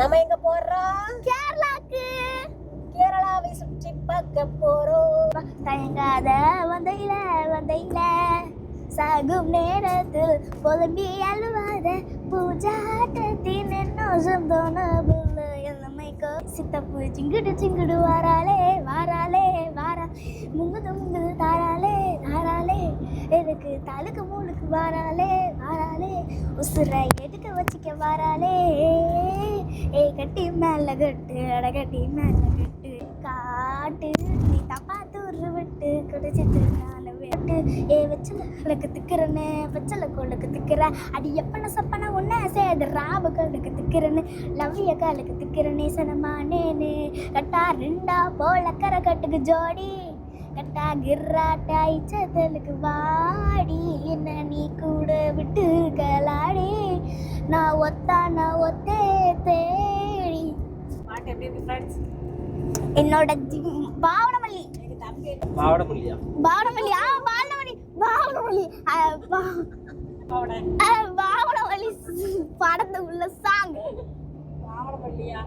நம்ம எங்க போறோம்? கேரளாக்கு. கேரளாவை சுற்றி பார்க்க போறோம். தயங்காத வந்தையில வந்தையில சாகும் நேரத்தில் புலம்பி அழுவாத பூஜாட்டத்தின் என்னோசம் தோணபுள்ள எல்லாமைக்கோ சித்தப்பு சிங்குடு சிங்குடு வாராலே வாராலே வாரா முங்குது முங்குது தாராலே தாராலே எனக்கு தழுக்கு மூளுக்கு வாராலே வாராலே உசுரை எடுக்க வச்சிக்க வாராலே ஏ கட்டி மேல கட்டு அடகட்டி மேல கட்டு காட்டு நீ தப்பா தூர் விட்டு குடிச்சிட்டு நாலு விட்டு ஏ வச்சல எனக்கு திக்கிறன்னு வச்சல கொழுக்கு திக்கிற அடி எப்பன சப்பன உன்ன சேது ராப கழுக்கு திக்கிறன்னு லவ்விய காலுக்கு திக்கிறனே சனமானேனே கட்டா ரெண்டா போல கரை கட்டுக்கு ஜோடி கட்டா கிர்ராட்டா இச்சதலுக்கு வாடி என்ன நீ கூட விட்டு கலாடி நான் ஒத்தே தேடி. பாட்டு எப்படி இருக்கு ஃப்ரெண்ட்ஸ்? என்னோட பாவனமல்லி பாவடமல்லியா? பாவனமல்லி பாவனமல்லி பாவனமல்லி பாவட பாவனமல்லி படத்துல உள்ள சாங். பாவடமல்லியா?